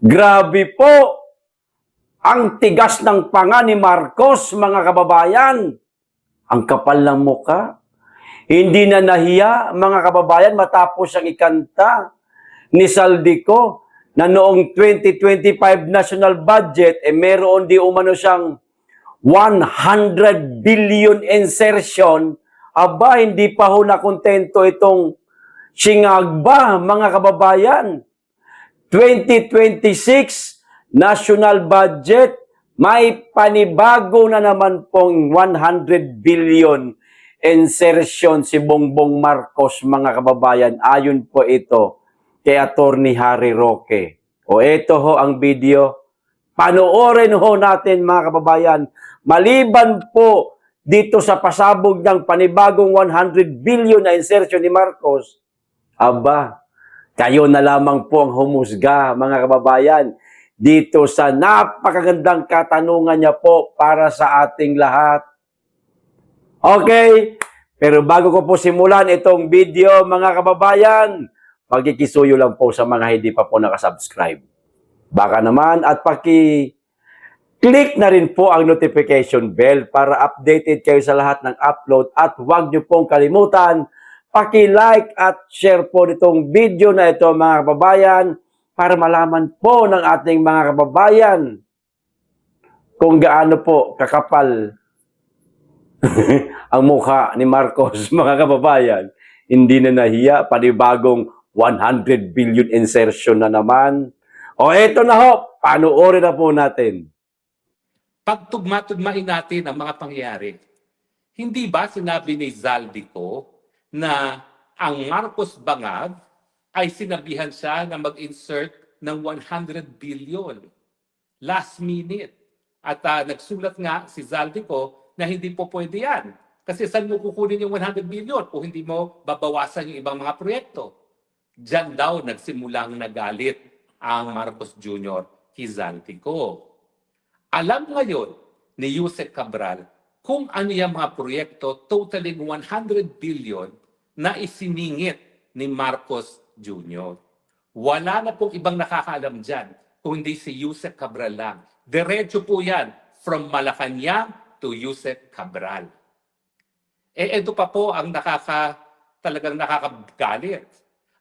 Grabe po ang tigas ng panga ni Marcos, mga kababayan. Ang kapal ng muka. Hindi na nahiya, mga kababayan, matapos ang ikanta ni Saldico na noong 2025 national budget, meron di umano siyang 100 billion insertion. Aba, hindi pa ho nakontento itong Singagba, mga kababayan. 2026 national budget, may panibago na naman pong 100 billion insertion si Bongbong Marcos, mga kababayan. Ayon po ito kay Attorney Harry Roque. O ito ho ang video. Panoorin ho natin, mga kababayan. Maliban po dito sa pasabog ng panibagong 100 billion na insertion ni Marcos, aba, kayo na lamang po ang humusga, mga kababayan, dito sa napakagandang katanungan niya po para sa ating lahat. Okay, pero bago ko po simulan itong video, mga kababayan, pagkikisuyo lang po sa mga hindi pa po nakasubscribe. Baka naman at click na rin po ang notification bell para updated kayo sa lahat ng upload at huwag niyo pong kalimutan paki-like at share po nitong video na ito, mga kababayan, para malaman po ng ating mga kababayan kung gaano po kakapal ang mukha ni Marcos, mga kababayan. Hindi na nahiya, panibagong 100 billion insertion na naman. O eto na ho, panoorin na po natin. Pagtugma-tugmain natin ang mga pangyayari. Hindi ba sinabi ni Zaldico na ang Marcos Bangag ay sinabihan siya na mag-insert ng 100 billion last minute? At nagsulat nga si Zaldico na hindi po pwede yan. Kasi saan mo kukunin yung 100 billion kung hindi mo babawasan yung ibang mga proyekto? Diyan daw nagsimulang nagalit ang Marcos Jr. kay Zaldico. Alam ngayon ni Yusek Cabral kung ano yung mga proyekto totaling 100 billion na isiningit ni Marcos Jr. Wala na pong ibang nakakaalam dyan kung hindi si Yusek Cabral lang. Diretso po yan from Malacanang to Yusek Cabral. Ito pa po ang talagang nakakagalit.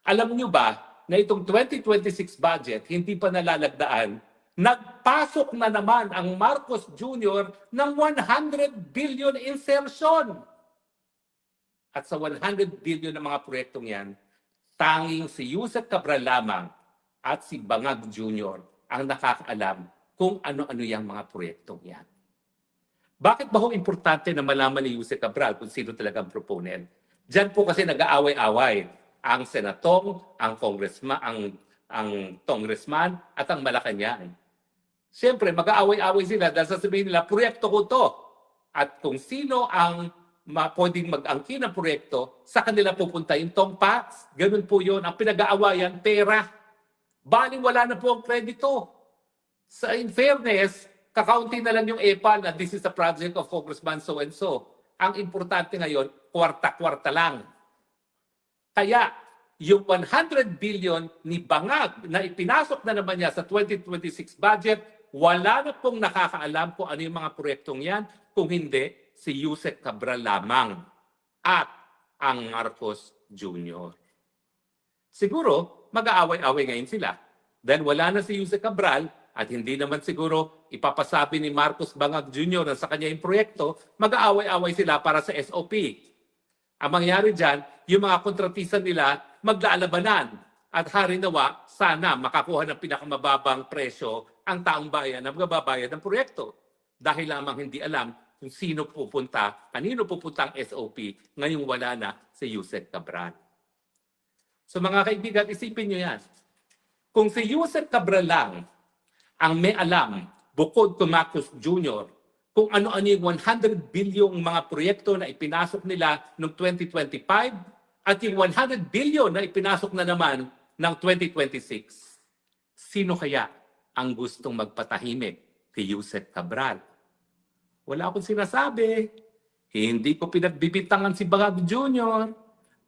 Alam nyo ba na itong 2026 budget hindi pa nalalagdaan, nagpasok na naman ang Marcos Jr. ng 100 billion insertion. At sa 100 billion ng mga proyektong yan, tanging si Yusek Cabral lamang at si Bangag Jr. ang nakakaalam kung ano-ano yung mga proyektong yan. Bakit ba ho importante na malaman ni Yusek Cabral kung sino talagang proponent? Diyan po kasi nag-aaway-away ang senatong, ang congressman at ang Malacanang. Siyempre, mag-aaway-away sila dahil sasabihin nila, proyekto ko to. At kung sino ang pwedeng mag-angkin ng proyekto, sa kanila pupunta yung tongpats. Ganun po yun. Ang pinag-aawayan, pera. Baling wala na po ang kredito. In fairness, kakaunti na lang yung EPA na this is a project of Congressman so-and-so. Ang importante ngayon, kwarta-kwarta lang. Kaya, yung 100 billion ni Bangag na ipinasok na naman niya sa 2026 budget, wala na pong nakakaalam kung ano yung mga proyektong yan, kung hindi si Yusek Cabral lamang at ang Marcos Jr. Siguro, mag-aaway-away ngayon sila. Dahil wala na si Yusek Cabral at hindi naman siguro ipapasabi ni Marcos Bangag Jr. na sa kanya yung proyekto, mag-aaway-away sila para sa SOP. Ang mangyari dyan, yung mga kontratista nila maglalabanan at harinawa sana makakuha ng pinakamababang presyo ang taong bayan na magbabayad ng proyekto. Dahil lamang hindi alam kung sino pupunta, kanino pupunta ang SOP, ngayong wala na si Yusek Cabral. So mga kaibigan, isipin nyo yan. Kung si Yusek Cabral lang ang may alam, bukod kay Marcos Jr., kung ano-ano yung 100 bilyong mga proyekto na ipinasok nila noong 2025 at yung 100 billion na ipinasok na naman ng 2026, sino kaya ang gustong magpatahimik kay Yusek Cabral? Wala akong sinasabi. Hindi ko pinagbibintangan si Bangag Jr.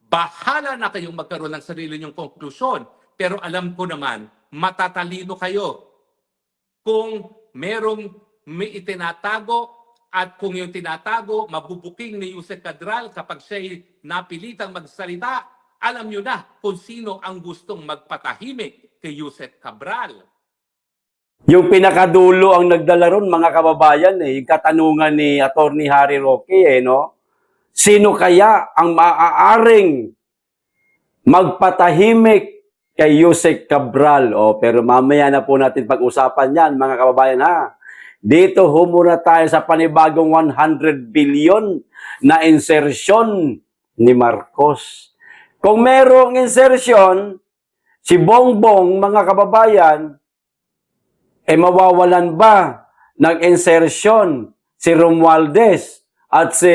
Bahala na kayong magkaroon ng sarili niyong konklusyon. Pero alam ko naman matatalino kayo. Kung merong may itinatago at kung yung tinatago, mabubuking ni Yusek Cadral kapag siya'y napilitang magsalita, alam nyo na kung sino ang gustong magpatahimik kay Yusek Cabral. Yung pinakadulo ang nagdala ron, mga kababayan, yung katanungan ni Attorney Harry Roque, no? Sino kaya ang maaaring magpatahimik kay Yusek Cabral? Pero mamaya na po natin pag-usapan yan, mga kababayan, ha? Dito humura tayo sa panibagong 100 billion na insertion ni Marcos. Kung merong insertion, si Bongbong, mga kababayan, mawawalan ba ng insertion si Romualdez at si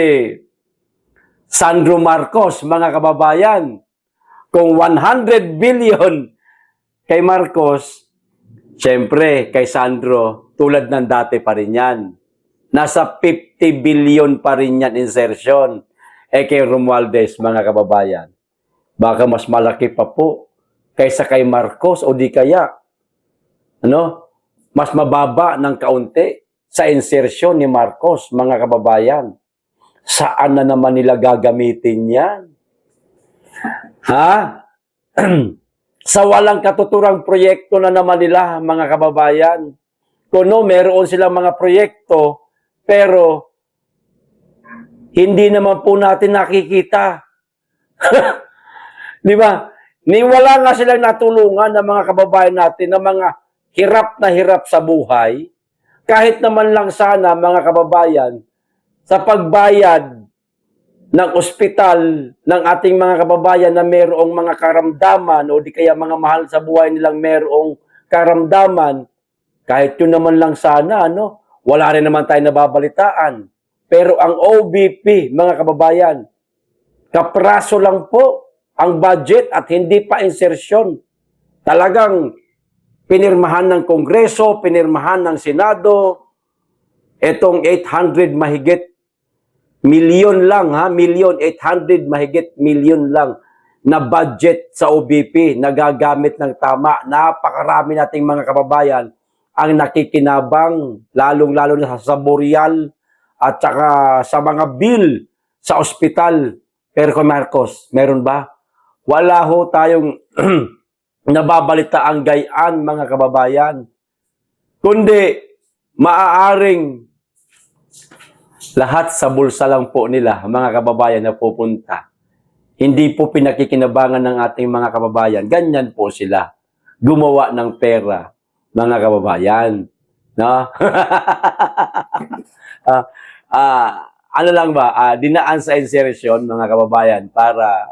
Sandro Marcos, mga kababayan? Kung 100 billion kay Marcos, siyempre kay Sandro, tulad ng dati pa rin yan. Nasa 50 billion pa rin yan insertion. Kay Romualdez, mga kababayan, baka mas malaki pa po kaysa kay Marcos o di kaya, mas mababa ng kaunti sa insertion ni Marcos, mga kababayan. Saan na naman nila gagamitin yan? Ha? Sa walang katuturang proyekto na naman nila, mga kababayan. Kung meron silang mga proyekto, pero hindi naman po natin nakikita. Di ba? Wala nga silang natulungan ng mga kababayan natin na mga hirap sa buhay. Kahit naman lang sana, mga kababayan, sa pagbayad ng ospital ng ating mga kababayan na mayroong mga karamdaman o di kaya mga mahal sa buhay nilang mayroong karamdaman, kahit yun naman lang sana, wala rin naman tayo nababalitaan. Pero ang OBP, mga kababayan, kapraso lang po ang budget at hindi pa insertion. Talagang pinirmahan ng Kongreso, pinirmahan ng Senado, itong 800 mahigit milyon lang, 800 mahigit milyon lang na budget sa OBP na gagamit ng tama. Napakarami nating mga kababayan ang nakikinabang, lalong-lalo na sa boreal at saka sa mga bill sa ospital. Pero kung Marcos, meron ba? Wala ho tayong nababalita ang gayaan, mga kababayan. Kundi maaaring lahat sa bulsa lang po nila, mga kababayan, na pupunta. Hindi po pinakikinabangan ng ating mga kababayan. Ganyan po sila. Gumawa ng pera, mga kababayan. No? Ano lang ba? Dinaan sa insertion, mga kababayan, para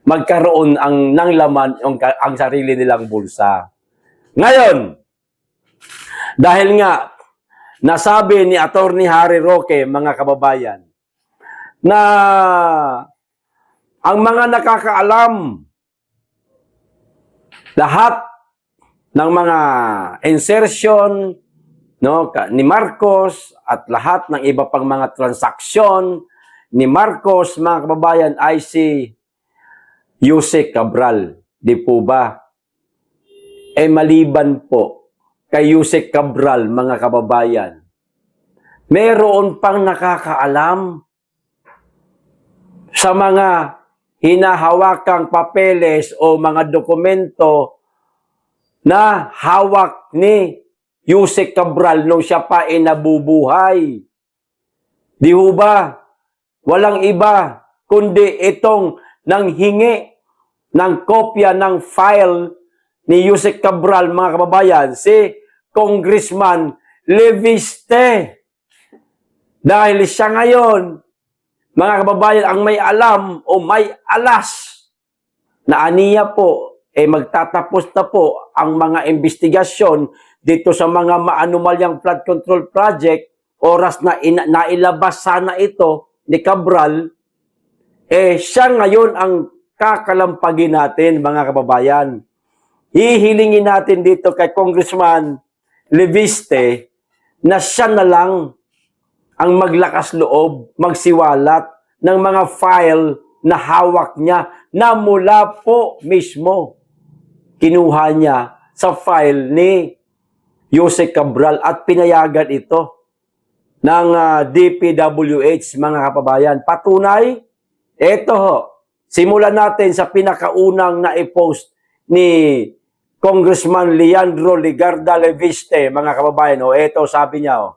magkaroon ng laman ang sarili nilang bulsa. Ngayon, dahil nga, nasabi ni Attorney Harry Roque, mga kababayan, na ang mga nakakaalam, lahat ng mga insertion ni Marcos at lahat ng iba pang mga transaksyon ni Marcos, mga kababayan, ay si Yusek Cabral. Di po ba? Maliban po kay Yusek Cabral, mga kababayan, meron pang nakakaalam sa mga hinahawakang papeles o mga dokumento na hawak ni Yusek Cabral nung siya pa ay nabubuhay. Di ho ba? Walang iba kundi itong nanghingi ng kopya ng file ni Yusek Cabral, mga kababayan, si Congressman Leviste. Dahil siya ngayon, mga kababayan, ang may alam o may alas na aniya po, magtatapos na po ang mga investigasyon dito sa mga maanumalyang flood control project, oras na nailabas sana ito ni Cabral, siya ngayon ang kakalampagin natin, mga kababayan. Hihilingin natin dito kay Congressman Leviste na siya na lang ang maglakas loob, magsiwalat ng mga file na hawak niya na mula po mismo kinuha niya sa file ni Jose Cabral at pinayagan ito ng DPWH, mga kababayan. Patunay, ito ho, simulan natin sa pinakaunang na-post ni Congressman Leandro Ligarda Leviste, mga kababayan. O, ito sabi niya,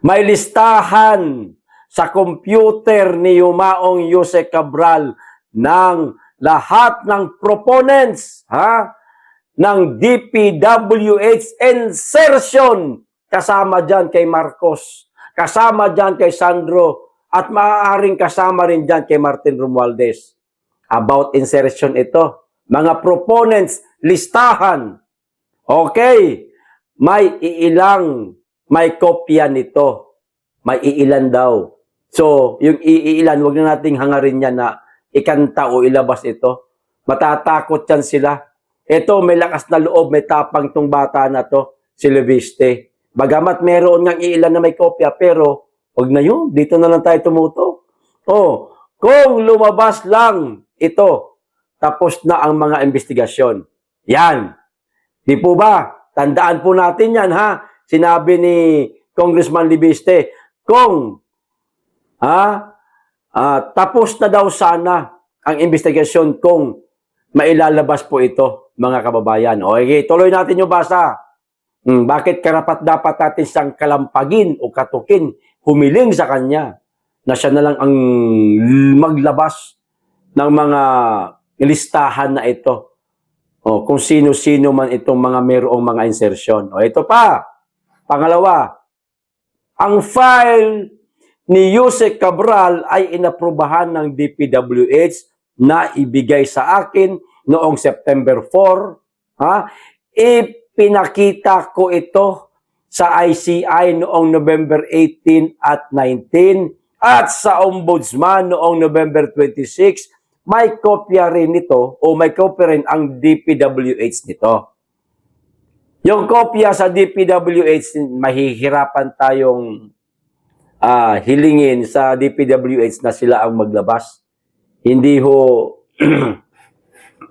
may listahan sa computer ni Yumaong Jose Cabral ng lahat ng proponents ng DPWH insertion. Kasama dyan kay Marcos, kasama dyan kay Sandro, at maaaring kasama rin dyan kay Martin Romualdez. About insertion ito. Mga proponents, listahan. Okay. May kopya nito. May iilan daw. So, yung iilan, wag na nating hangarin yan na ikanta o ilabas ito. Matatakot yan sila. Ito, may lakas na loob, may tapang tong bata na to, si Leviste. Bagamat meron ngang iilan na may kopya, pero wag na yun. Dito na lang tayo tumutok. Oh, kung lumabas lang ito, tapos na ang mga investigasyon. Yan. Di po ba? Tandaan po natin yan, ha? Sinabi ni Congressman Leviste, kung tapos na daw sana ang investigasyon kung mailalabas po ito, mga kababayan. Okay, tuloy natin yung basa. Bakit karapat dapat natin siyang kalampagin o katukin, humiling sa kanya na siya na lang ang maglabas ng mga listahan na ito. O, kung sino-sino man itong mga mayroong mga insertion. O, ito pa. Pangalawa, ang file ni Jose Cabral ay inaprubahan ng DPWH na ibigay sa akin noong September 4. Ipinakita ko ito sa ICI noong November 18 at 19 at sa Ombudsman noong November 26. May kopya rin nito o may kopya rin ang DPWH nito. Yung kopya sa DPWH, mahihirapan tayong hilingin sa DPWH na sila ang maglabas. Hindi ho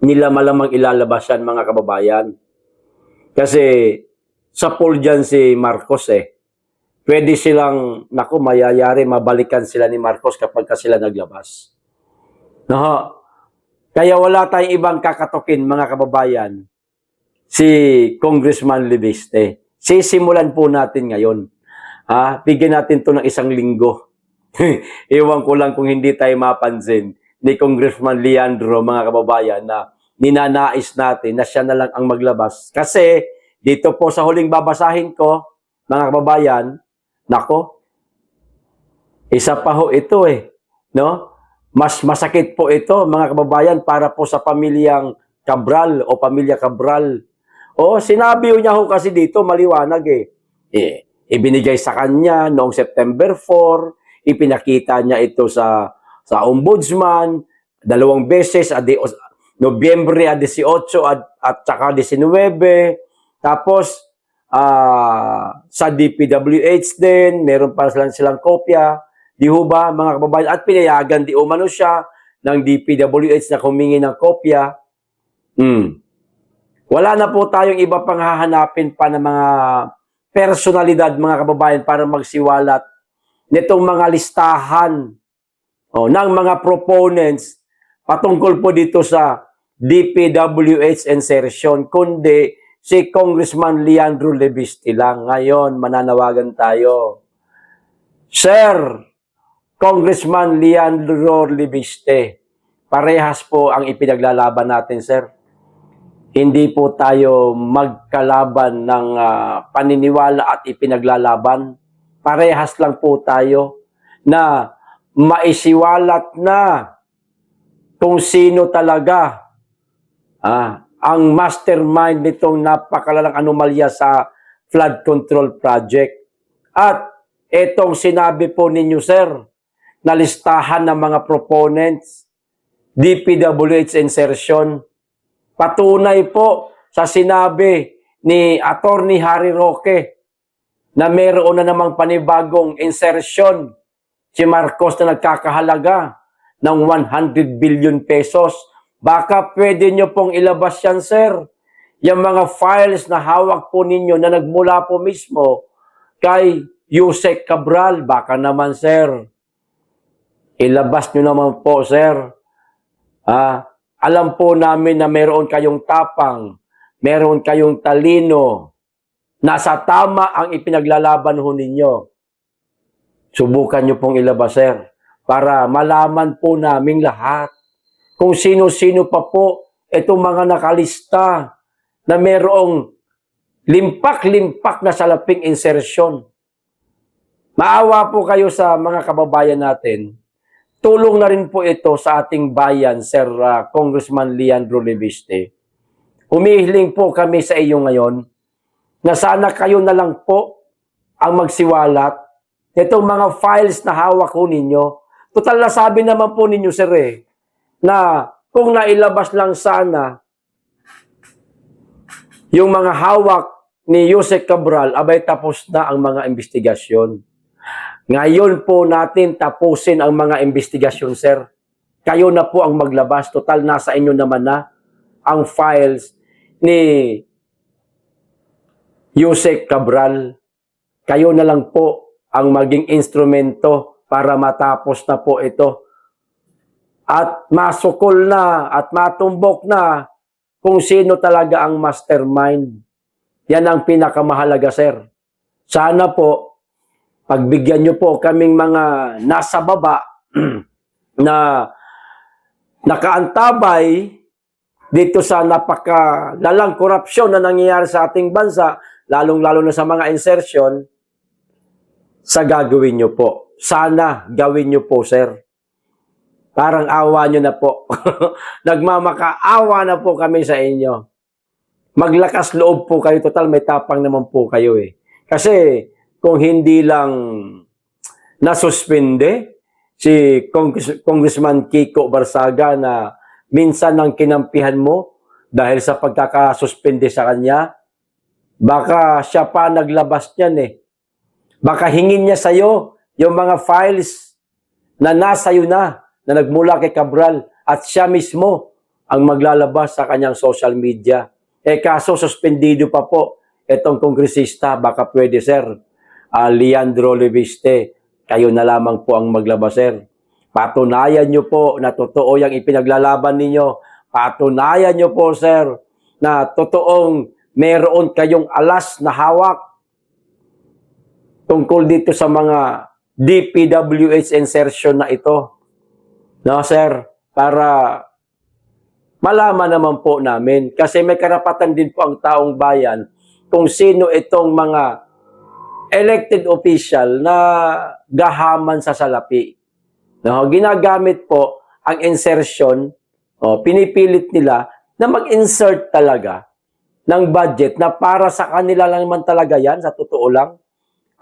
nila malamang ilalabas yan, mga kababayan. Kasi sa pool dyan si Marcos pwede silang, mayayari, mabalikan sila ni Marcos kapag sila naglabas. No? Kaya wala tayong ibang kakatukin, mga kababayan, si Congressman Leviste. Sisimulan po natin ngayon. Bigyan natin to ng 1 linggo. Ewan ko lang kung hindi tayo mapansin ni Congressman Leandro, mga kababayan, na ninanais natin na siya na lang ang maglabas. Kasi dito po sa huling babasahin ko, mga kababayan, isa pa ho ito no? Mas masakit po ito, mga kababayan, para po sa pamilyang Cabral o pamilya Cabral. O, sinabi niya ho kasi dito, maliwanag ibinigay sa kanya noong September 4, ipinakita niya ito sa Ombudsman, 2 beses, Nobyembre 18 at saka 19. Tapos, sa DPWH din, meron pa silang kopya. Di ho ba, mga kababayan? At pinayagan di umano siya ng DPWH na humingi ng kopya. Wala na po tayong iba pang hahanapin pa ng mga personalidad, mga kababayan, para magsiwalat nitong mga listahan ng mga proponents patungkol po dito sa DPWH insertion, kundi si Congressman Leandro Leviste lang. Ngayon, mananawagan tayo. Sir, Congressman Leandro Leviste, parehas po ang ipinaglalaban natin, sir. Hindi po tayo magkalaban ng paniniwala at ipinaglalaban. Parehas lang po tayo na maisiwalat na kung sino talaga ang mastermind nitong napakalalang anomalya sa flood control project. At itong sinabi po ninyo, sir, na listahan ng mga proponents, DPWH insertion, patunay po sa sinabi ni Attorney Harry Roque na mayroon na namang panibagong insertion si Marcos na nagkakahalaga ng 100 billion pesos baka pwede nyo pong ilabas yan, sir. Yung mga files na hawak po ninyo na nagmula po mismo kay Yusek Cabral, baka naman, sir. Ilabas nyo naman po, sir. Alam po namin na meron kayong tapang, meron kayong talino, nasa tama ang ipinaglalaban ho ninyo. Subukan nyo pong ilabas, sir, para malaman po naming lahat kung sino-sino pa po itong mga nakalista na merong limpak-limpak na salaping insertion. Maawa po kayo sa mga kababayan natin. Tulong na rin po ito sa ating bayan, Sir Congressman Leandro Leviste. Humihiling po kami sa iyo ngayon na sana kayo na lang po ang magsiwalat itong mga files na hawak ko ninyo. Total na sabi naman po ninyo, sir, na kung nailabas lang sana yung mga hawak ni Yusek Cabral, abay tapos na ang mga investigasyon. Ngayon po natin tapusin ang mga investigasyon, sir. Kayo na po ang maglabas. Total, nasa inyo naman na ang files ni Yusek Cabral. Kayo na lang po ang maging instrumento para matapos na po ito. At masukol na at matumbok na kung sino talaga ang mastermind. Yan ang pinakamahalaga, sir. Sana po, pagbigyan nyo po kaming mga nasa baba na nakaantabay dito sa napakalalang korupsyon na nangyayari sa ating bansa, lalong-lalo na sa mga insertion, sa gagawin nyo po. Sana gawin nyo po, sir. Parang awa nyo na po. Nagmamakaawa na po kami sa inyo. Maglakas loob po kayo. Total, may tapang naman po kayo eh. Kasi kung hindi lang nasuspende si Congressman Kiko Barsaga na minsan nang kinampihan mo dahil sa pagkakasuspende sa kanya, baka siya pa naglabas niyan eh. Baka hingin niya sa'yo yung mga files na nasa'yo na nagmula kay Cabral at siya mismo ang maglalabas sa kanyang social media. Kaso suspendido pa po itong kongresista, baka pwede, sir. Leandro Leviste, kayo na lamang po ang maglabas, sir. Patunayan nyo po na totoo yung ipinaglalaban ninyo. Patunayan nyo po, sir, na totoong meron kayong alas na hawak tungkol dito sa mga DPWH insertion na ito. No, sir, para malaman naman po namin. Kasi may karapatan din po ang taong bayan kung sino itong mga elected official na gahaman sa salapi. No, ginagamit po ang insertion, pinipilit nila na mag-insert talaga ng budget na para sa kanila lang naman talaga yan, sa totoo lang.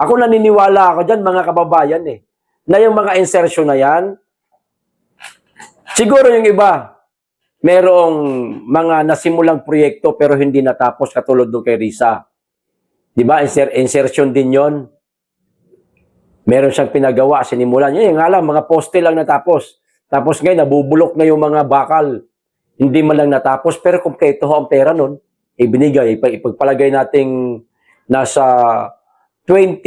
Ako naniniwala ako dyan, mga kababayan na yung mga insertion na yan, siguro yung iba, merong mga nasimulang proyekto pero hindi natapos katulad doon kay Risa. Di ba? Insertion din yon. Meron siyang pinagawa, sinimulan niya. Yung nga lang, mga poste lang natapos. Tapos ngayon, nabubulok na yung mga bakal. Hindi man lang natapos, pero kumpleto ho ang pera nun. Ibinigay, ipagpalagay nating nasa 20.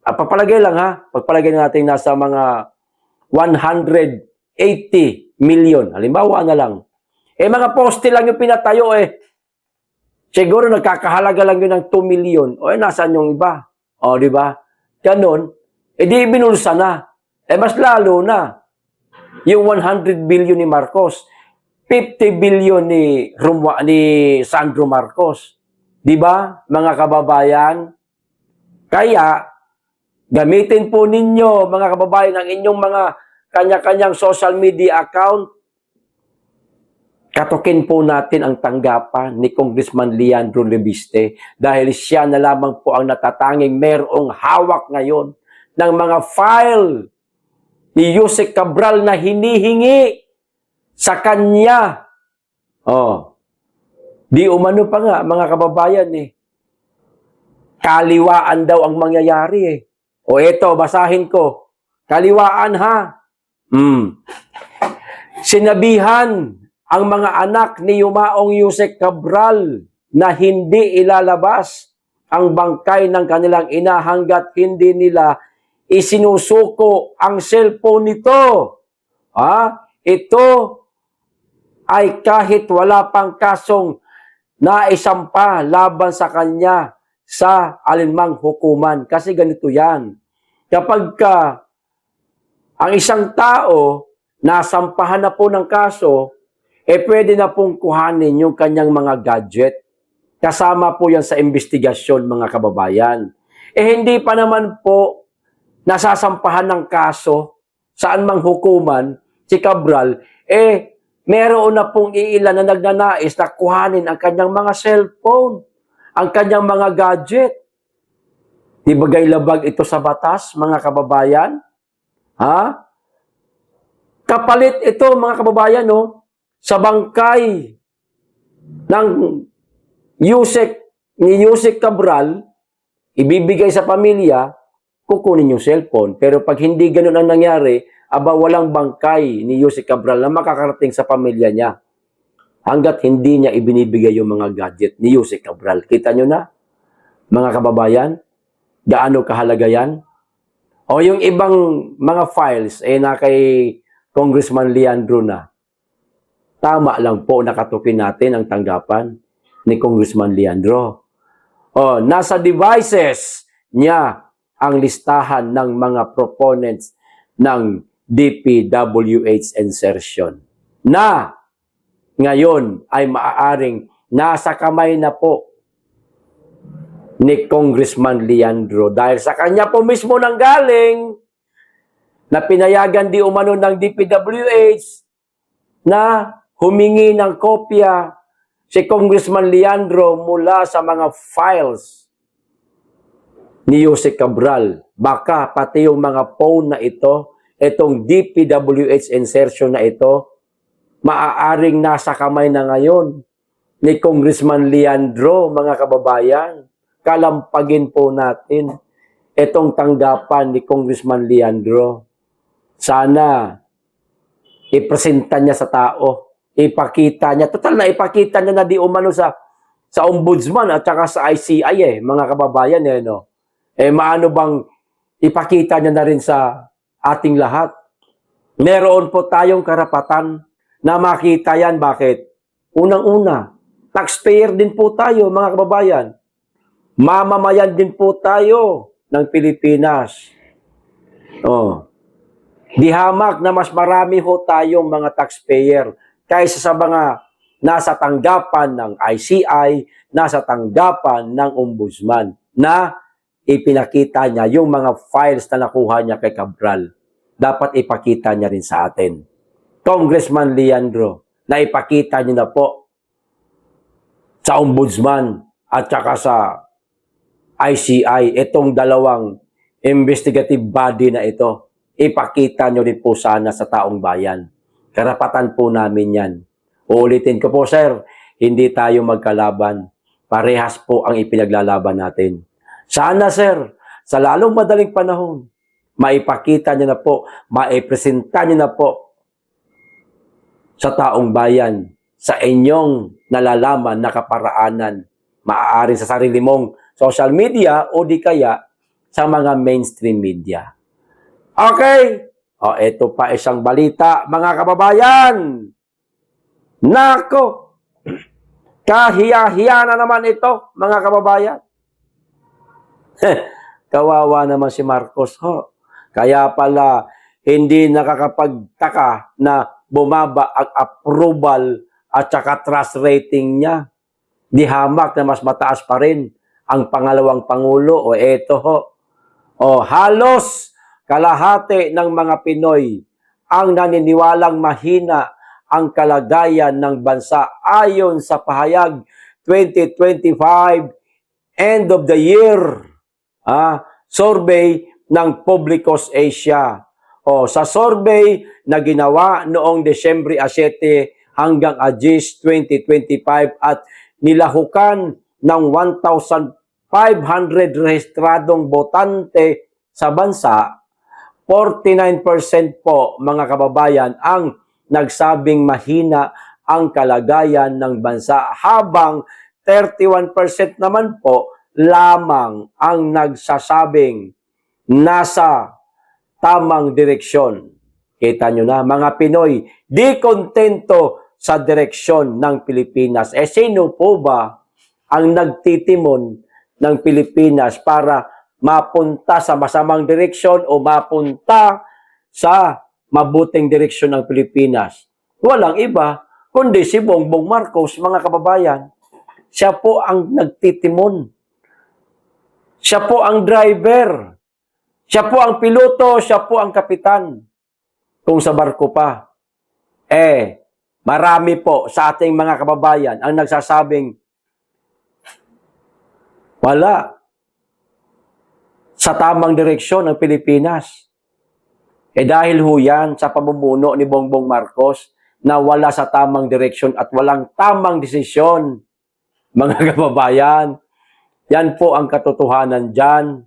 Papalagay lang ha. Pagpalagay natin nasa mga 180 million. Halimbawa na lang. Mga poste lang yung pinatayo Siguro nagkakahalaga lang yun ng 2 million. Nasaan yung iba? Di ba? Ganon. Di binulsa na. Mas lalo na. Yung 100 billion ni Marcos. 50 billion ni Sandro Marcos. Di ba, mga kababayan? Kaya, gamitin po ninyo, mga kababayan, ang inyong mga kanya-kanyang social media account. Katukin po natin ang tanggapan ni Congressman Leandro Leviste dahil siya na lamang po ang natatanging merong hawak ngayon ng mga file ni Yusek Cabral na hinihingi sa kanya. Di umano pa nga, mga kababayan kaliwaan daw ang mangyayari eto, basahin ko. Kaliwaan ha. Sinabihan ang mga anak ni Yumaong Yusek Cabral na hindi ilalabas ang bangkay ng kanilang ina hanggat hindi nila isinusuko ang cellphone nito. Ito ay kahit wala pang kasong naisampa laban sa kanya sa alinmang hukuman. Kasi ganito yan. Kapag ang isang tao nasampahan na po ng kaso, pwede na pong kuhanin yung kanyang mga gadget. Kasama po yan sa investigasyon, mga kababayan. Hindi pa naman po nasasampahan ng kaso saan mang hukuman si Cabral, meron na pong iilan na nagnanais na kuhanin ang kanyang mga cellphone, ang kanyang mga gadget. Di bagay labag ito sa batas, mga kababayan? Kapalit ito, mga kababayan, sa bangkay ng ni Yusek Cabral, ibibigay sa pamilya, kukunin yung cellphone. Pero pag hindi ganun ang nangyari, walang bangkay ni Yusek Cabral na makakarating sa pamilya niya. Hanggat hindi niya ibinibigay yung mga gadget ni Yusek Cabral. Kita nyo na, mga kababayan, gaano kahalaga yan? O yung ibang mga files, na kay Congressman Leandro na. Tama lang po, nakatukin natin ang tanggapan ni Congressman Leandro. Nasa devices niya ang listahan ng mga proponents ng DPWH insertion na ngayon ay maaaring nasa kamay na po ni Congressman Leandro dahil sa kanya po mismo nanggaling na pinayagan di umano ng DPWH na humingi ng kopya si Congressman Leandro mula sa mga files ni Yusek Cabral. Baka pati yung mga phone na ito, itong DPWH insertion na ito, maaaring nasa kamay na ngayon ni Congressman Leandro, mga kababayan. Kalampagin po natin itong tanggapan ni Congressman Leandro. Sana ipresenta niya sa tao. Ipakita niya. Total na ipakita niya na di umano sa ombudsman at saka sa ICI mga kababayan maano bang ipakita niya na rin sa ating lahat. Meron po tayong karapatan na makita yan. Bakit? Unang-una, taxpayer din po tayo mga kababayan. Mamamayan din po tayo ng Pilipinas. Di hamak na mas marami ho tayong mga taxpayer kaysa sa mga nasa tanggapan ng ICI, nasa tanggapan ng ombudsman na ipinakita niya yung mga files na nakuha niya kay Cabral. Dapat ipakita niya rin sa atin. Congressman Leandro, na ipakita niyo na po sa ombudsman at saka sa ICI, itong dalawang investigative body na ito. Ipakita niyo rin po sana sa taong bayan. Karapatan po namin yan. Uulitin ko po, sir, hindi tayo magkalaban. Parehas po ang ipinaglalaban natin. Sana, sir, sa lalong madaling panahon, maipakita niyo na po, maipresenta niyo na po sa taong bayan, sa inyong nalalaman na kaparaanan, maaaring sa sarili mong social media o di kaya sa mga mainstream media. Okay? Ito pa isang balita, mga kababayan. Nako! Kahiya-hiya na naman ito, mga kababayan. Kawawa naman si Marcos ho. Kaya pala hindi nakakapagtaka na bumaba ang approval at saka trust rating niya. Di hamak na mas mataas pa rin ang pangalawang pangulo. Eto ho. Halos kalahati ng mga Pinoy ang naniniwalang mahina ang kalagayan ng bansa ayon sa pahayag 2025 end of the year survey ng Publicos Asia. Sa survey na ginawa noong Desyembre 7 hanggang August 2025 at nilahukan ng 1,500 rehistradong botante sa bansa, 49% po mga kababayan ang nagsabing mahina ang kalagayan ng bansa, habang 31% naman po lamang ang nagsasabing nasa tamang direksyon. Kita nyo na, mga Pinoy, di kontento sa direksyon ng Pilipinas. Sino po ba ang nagtitimon ng Pilipinas para mapunta sa masamang direksyon o mapunta sa mabuting direksyon ng Pilipinas? Walang iba, kundi si Bongbong Marcos, mga kababayan. Siya po ang nagtitimon. Siya po ang driver. Siya po ang piloto, siya po ang kapitan. Kung sa barko pa. Marami po sa ating mga kababayan ang nagsasabing wala sa tamang direksyon ng Pilipinas. Dahil ho yan sa pamumuno ni Bongbong Marcos na wala sa tamang direksyon at walang tamang desisyon. Mga kababayan, yan po ang katotohanan dyan.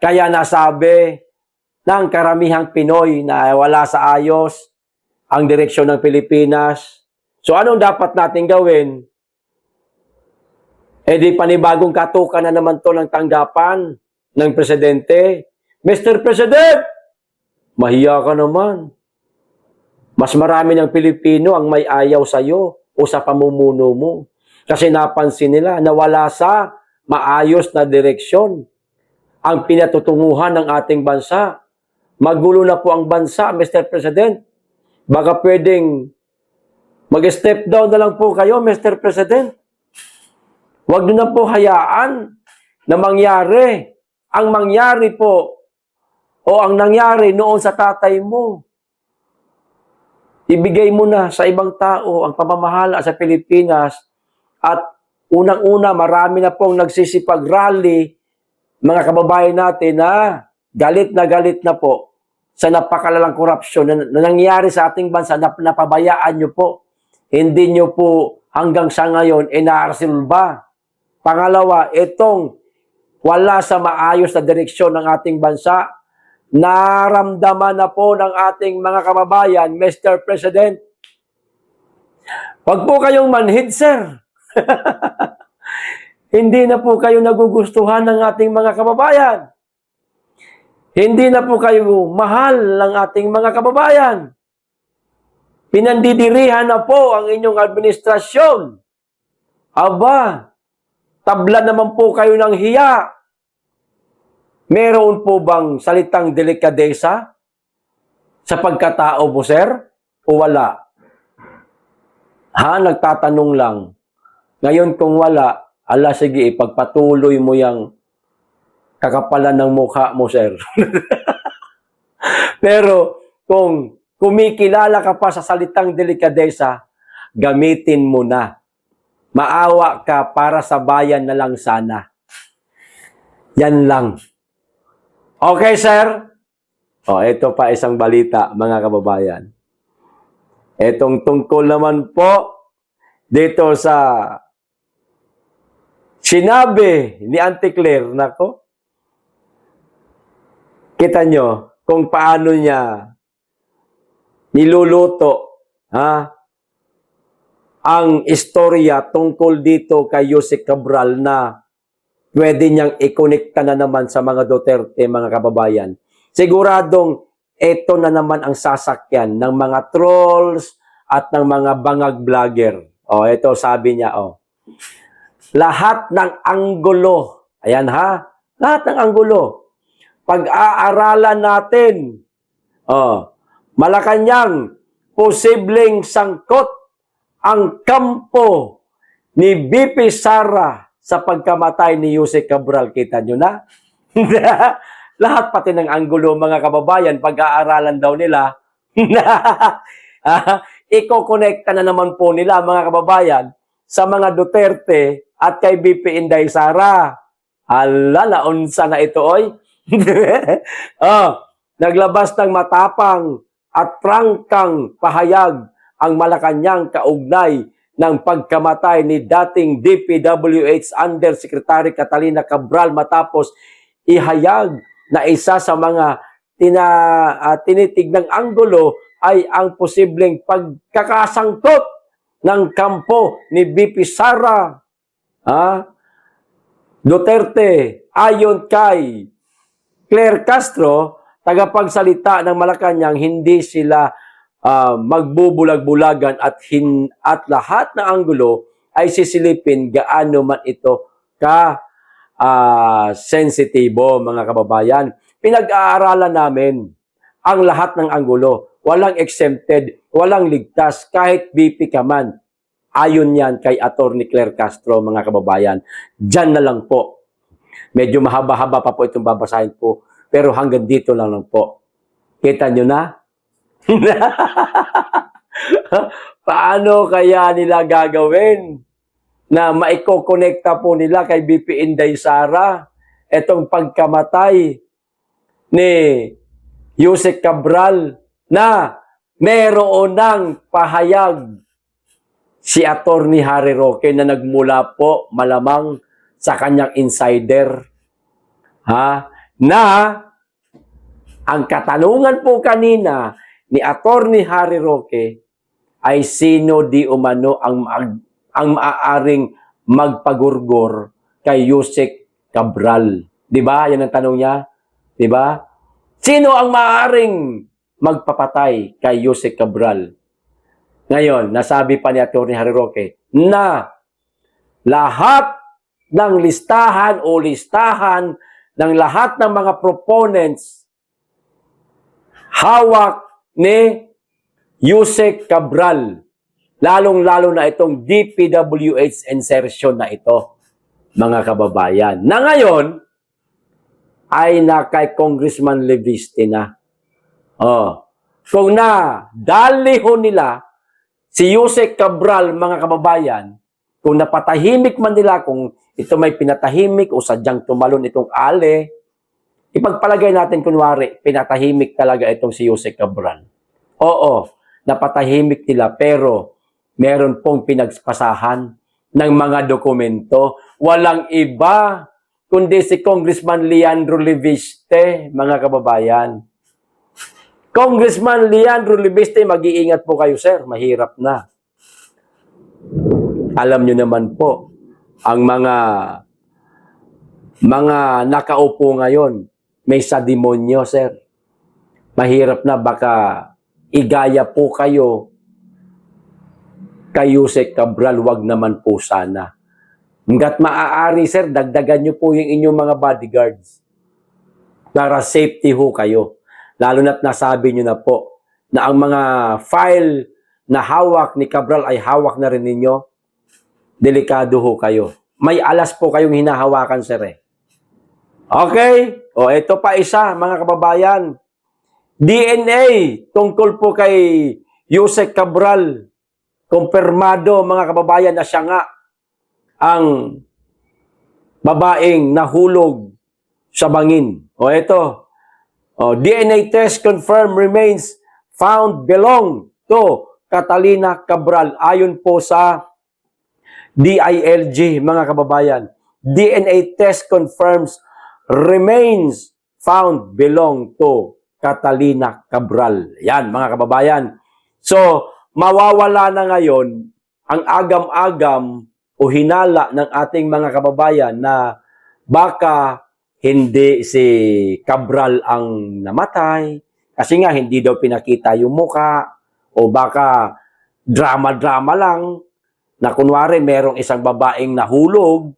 Kaya nasabi ng karamihang Pinoy na wala sa ayos ang direksyon ng Pilipinas. So anong dapat natin gawin? Di panibagong katukan na naman to ng tanggapan ng presidente. Mr. President, mahiya ka naman. Mas marami ng Pilipino ang may ayaw sa'yo o sa pamumuno mo. Kasi napansin nila na wala sa maayos na direksyon ang pinatutunguhan ng ating bansa. Magulo na po ang bansa, Mr. President. Baka pwedeng mag-step down na lang po kayo, Mr. President. Huwag nyo na po hayaan na mangyari. Ang mangyari po, o ang nangyari noon sa tatay mo, ibigay mo na sa ibang tao ang pamamahala sa Pilipinas. At unang-una, marami na pong nagsisipag-rally, mga kababayan natin na galit na po sa napakalalang korupsyon na nangyari sa ating bansa, na napabayaan nyo po. Hindi nyo po hanggang sa ngayon inaarsilba. Pangalawa, itong wala sa maayos na direksyon ng ating bansa, naramdaman na po ng ating mga kababayan, Mr. President. Huwag po kayong manhid, sir. Hindi na po kayo nagugustuhan ng ating mga kababayan. Hindi na po kayo mahal ng ating mga kababayan. Pinandidirihan na po ang inyong administrasyon. Aba, tabla naman po kayo ng hiya. Meron po bang salitang delikadesa sa pagkatao mo, sir? O wala? Nagtatanong lang. Ngayon kung wala, sige, ipagpatuloy mo yung kakapalan ng mukha mo, sir. Pero kung kumikilala ka pa sa salitang delikadesa, gamitin mo na. Maawa ka para sa bayan na lang sana. Yan lang. Okay, sir? Ito pa isang balita, mga kababayan. Itong tungkol naman po dito sa sinabi ni Auntie Claire, nako, kita nyo kung paano niya niluluto ang istorya tungkol dito kay Yusek Cabral na pwede niyang ikonekta na naman sa mga Duterte, mga kababayan. Siguradong ito na naman ang sasakyan ng mga trolls at ng mga bangag vlogger. Ito sabi niya, lahat ng anggulo, ayan lahat ng anggulo, pag-aaralan natin, Malacanang, posibleng sangkot ang kampo ni BP Sara sa pagkamatay ni Yusek Cabral. Kita nyo na? Lahat pati ng anggulo, mga kababayan, pag-aaralan daw nila, iko-connecta na naman po nila, mga kababayan, sa mga Duterte at kay BP Inday Sara. Naunsa na ito, oy. Naglabas ng matapang at prangkang pahayag ang Malacanang kaugnay ng pagkamatay ni dating DPWH Undersecretary Catalina Cabral matapos ihayag na isa sa mga tinitignang anggulo ay ang posibleng pagkakasangkot ng kampo ni BP Sara Duterte ayon kay Claire Castro, tagapagsalita ng Malacanang, hindi sila magbubulag-bulagan at lahat na anggulo ay sisilipin gaano man ito sensitibo, mga kababayan. Pinag-aaralan namin ang lahat ng anggulo. Walang exempted, walang ligtas, kahit BP ka man. Ayon yan kay Atty. Claire Castro, mga kababayan. Diyan na lang po. Medyo mahaba-haba pa po itong babasahin po. Pero hanggang dito lang po. Kita nyo na? Paano kaya nila gagawin na maikokonekta po nila kay BP Inday Sara itong pagkamatay ni Yusek Cabral na meron ng pahayag si Atty. Harry Roque na nagmula po malamang sa kanyang insider na ang katanungan po kanina ni Atty. Harry Roque ay sino di umano ang maaaring magpagurgor kay Yusek Cabral. 'Di ba? Yan ang tanong niya. 'Di ba? Sino ang maaaring magpapatay kay Yusek Cabral? Ngayon, nasabi pa ni Atty. Harry Roque na lahat ng listahan ng lahat ng mga proponents hawak ni Yusek Cabral. Lalong-lalo na itong DPWH insertion na ito, mga kababayan. Na ngayon, ay na kay Congressman Leviste na. Kung dali ho nila si Yusek Cabral, mga kababayan, kung napatahimik man nila, kung ito may pinatahimik o sadyang tumalon itong ale, ipagpalagay natin kunwari, pinatahimik talaga itong si Yusek Cabral. Oo, napatahimik nila, pero meron pong pinagpasahan ng mga dokumento. Walang iba kundi si Congressman Leandro Leviste, mga kababayan. Congressman Leandro Leviste, mag-iingat po kayo, sir. Mahirap na. Alam nyo naman po, ang mga nakaupo ngayon, may sa demonyo, sir. Mahirap na, baka igaya po kayo kay Yusek Cabral, wag naman po sana. Hanggat maaari, sir, dagdagan nyo po yung inyong mga bodyguards para safety ho kayo. Lalo na't nasabi nyo na po na ang mga file na hawak ni Cabral ay hawak na rin ninyo. Delikado ho kayo. May alas po kayong hinahawakan, sir. Okay? O, ito pa isa, mga kababayan. DNA tungkol po kay Yusek Cabral. Kumpirmado, mga kababayan, na siya nga ang babaeng nahulog sa bangin. O ito, DNA test confirmed remains found belong to Catalina Cabral. Ayon po sa DILG, mga kababayan. DNA test confirms remains found belong to Catalina Cabral. Yan, mga kababayan. So, mawawala na ngayon ang agam-agam o hinala ng ating mga kababayan na baka hindi si Cabral ang namatay kasi nga hindi daw pinakita yung muka o baka drama-drama lang na kunwari merong isang babaeng nahulog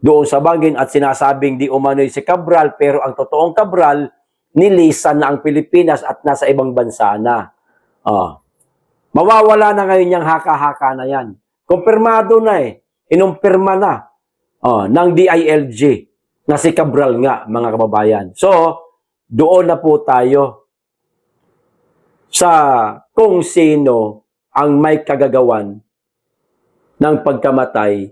doon sa bangin at sinasabing di umano'y si Cabral pero ang totoong Cabral nilisan na ang Pilipinas at nasa ibang bansa na. Mawawala na ngayon yung haka-haka na yan. Kumpirmado na inumpirma na ng DILG na si Cabral nga, mga kababayan. So, doon na po tayo sa kung sino ang may kagagawan ng pagkamatay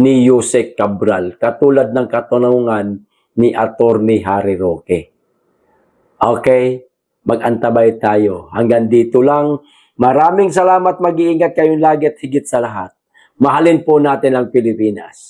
ni Yusek Cabral, katulad ng katanungan ni Atty. Harry Roque. Okay? Mag-antabay tayo. Hanggang dito lang. Maraming salamat, mag-iingat kayong lagi at higit sa lahat. Mahalin po natin ang Pilipinas.